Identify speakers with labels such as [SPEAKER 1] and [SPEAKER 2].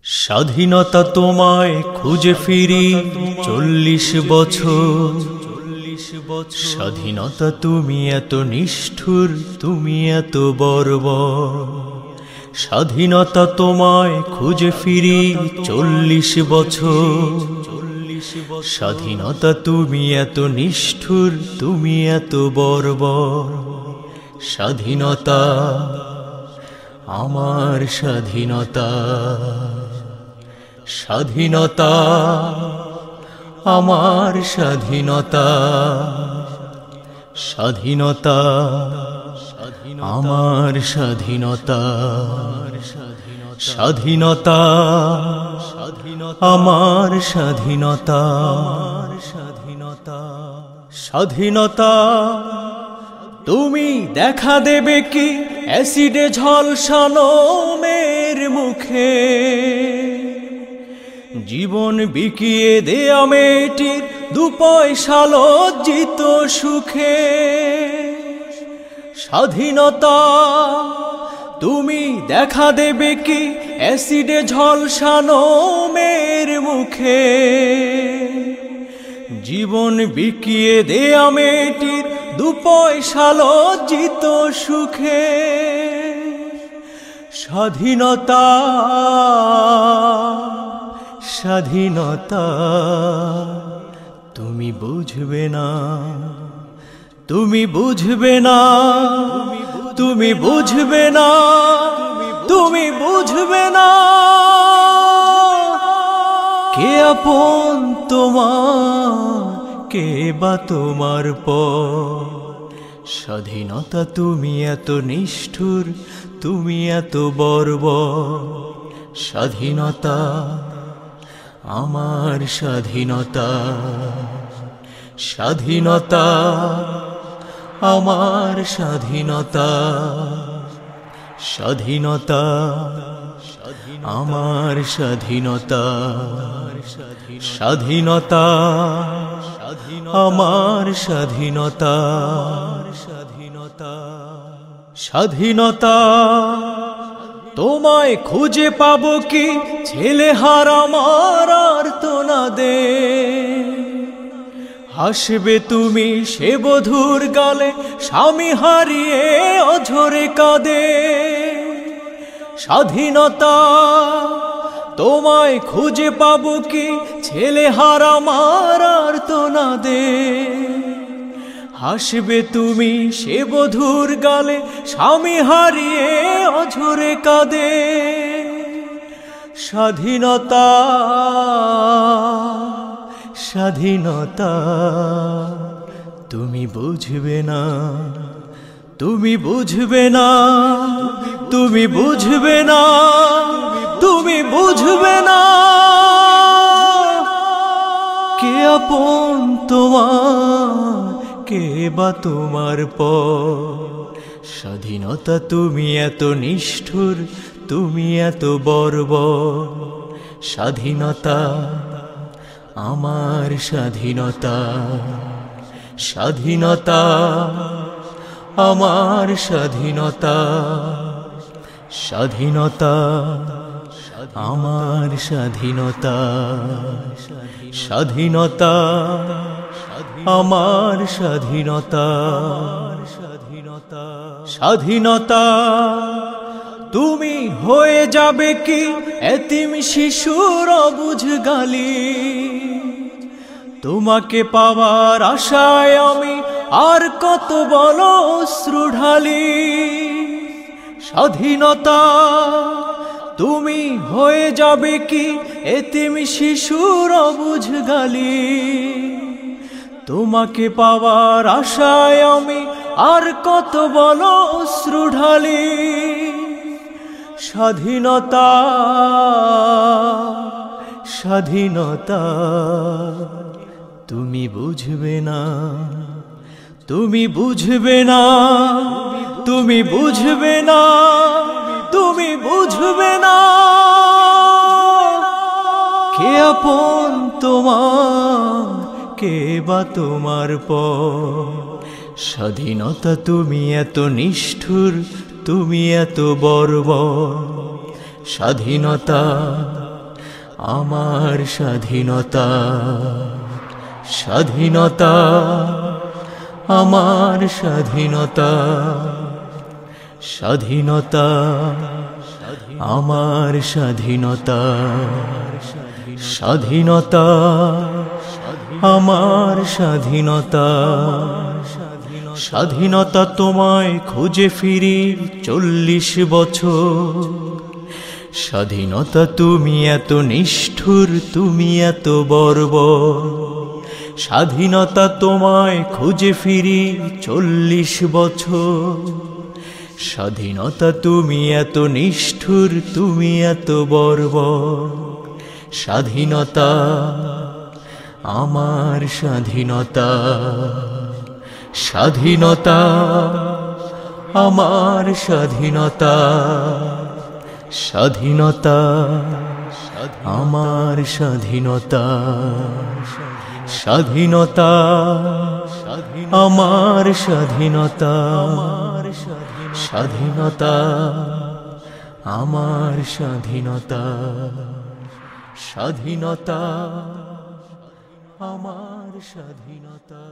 [SPEAKER 1] স্বাধীনতা তোমায় খুঁজে ফিরি ৪০ বছর। স্বাধীনতা তুমি এত নিষ্ঠুর, তুমি এত বর্বর। স্বাধীনতা তোমায় খুঁজে ফিরি ৪০ বছর। স্বাধীনতা তুমি এত নিষ্ঠুর, তুমি এত বর্বর। স্বাধীনতা আমার স্বাধীনতা, স্বাধীনতা আমার স্বাধীনতা, স্বাধীনতা আমার স্বাধীনতা, স্বাধীনতা আমার স্বাধীনতা, স্বাধীনতা স্বাধীনতা তুমি দেখা দেবে কি অ্যাসিডে ঝলসানো মেয়ের মুখে? জীবন বিকিয়ে দেয়া মেয়েটির ২ পয়সা লজ্জিত সুখে। স্বাধীনতা তুমি দেখা দেবে কি অ্যাসিডে ঝলসানো মেয়ের মুখে? জীবন বিকিয়ে দেয়া মেয়েটির ২ পয়সা লজ্জিত সুখে। স্বাধীনতা স্বাধীনতা তুমি বুঝবে না, তুমি বুঝবে না, তুমি বুঝবে না, তুমি বুঝবে না। কে আপন তোমার, কে বা তোমার পর? স্বাধীনতা তুমি এত নিষ্ঠুর, তুমি এত বর্বর। স্বাধীনতা আমার স্বাধীনতা, স্বাধীনতা আমার স্বাধীনতা, স্বাধীনতা আমার স্বাধীনতা, স্বাধীনতা আমার স্বাধীনতা, স্বাধীনতা স্বাধীনতা তোমায় খুঁজে পাবো কি ছেলে হারা আমার আর্তনাদে? হাসবে তুমি সে বধূর গালে স্বামী হারিয়ে অঝরে কাঁদে। স্বাধীনতা তোমায় খুঁজে পাবো কি ছেলে হারা আমার আর্তনাদে? হাসবে তুমি সে বধূর গালে স্বামী হারিয়ে অঝরে কাঁদে। স্বাধীনতা স্বাধীনতা তুমি বুঝবে না, তুমি বুঝবে না, তুমি বুঝবে না, তুমি বুঝবে না। কে আপন তোমার, কে বা তোমার পর? স্বাধীনতা তুমি এত নিষ্ঠুর, তুমি এত বর্বর। স্বাধীনতা আমার স্বাধীনতা, স্বাধীনতা আমার স্বাধীনতা, স্বাধীনতা আমার স্বাধীনতা, স্বাধীনতা আমার স্বাধীনতা, স্বাধীনতা স্বাধীনতা তুমি হয়ে যাবে কি এতিম শিশুর অবুঝ গালি? তোমাকে পাওয়ার আশায় আমি আর কত বলো অশ্রু ঢালি। স্বাধীনতা তুমি হয়ে যাবে কি এতিম শিশুর অবুঝ গালি? তোমাকে পাওয়ার আশায় আমি আর কত বলো অশ্রু ঢালি। স্বাধীনতা স্বাধীনতা তুমি বুঝবে না, তুমি বুঝবে না, তুমি বুঝবে না, তুমি বুঝবে না। কে আপন তোমার, কে বা তোমার পর? স্বাধীনতা তুমি এত নিষ্ঠুর, তুমি এত বর্বর। স্বাধীনতা আমার স্বাধীনতা, স্বাধীনতা, আমার স্বাধীনতা, স্বাধীনতা, আমার স্বাধীনতা, স্বাধীনতা, আমার স্বাধীনতা, স্বাধীনতা তোমায় খুঁজে ফিরি 40 বছর। স্বাধীনতা তুমি এত নিষ্ঠুর, তুমি এত বর্বর। স্বাধীনতা তোমায় খুঁজে ফিরি 40 বছর। স্বাধীনতা তুমি এত নিষ্ঠুর, তুমি এত বর্বর। স্বাধীনতা, আমার স্বাধীনতা, স্বাধীনতা, আমার স্বাধীনতা, স্বাধীনতা, আমার স্বাধীনতা, স্বাধীনতা, আমার স্বাধীনতা, স্বাধীনতা, আমার স্বাধীনতা, স্বাধীনতা, আমার স্বাধীনতা।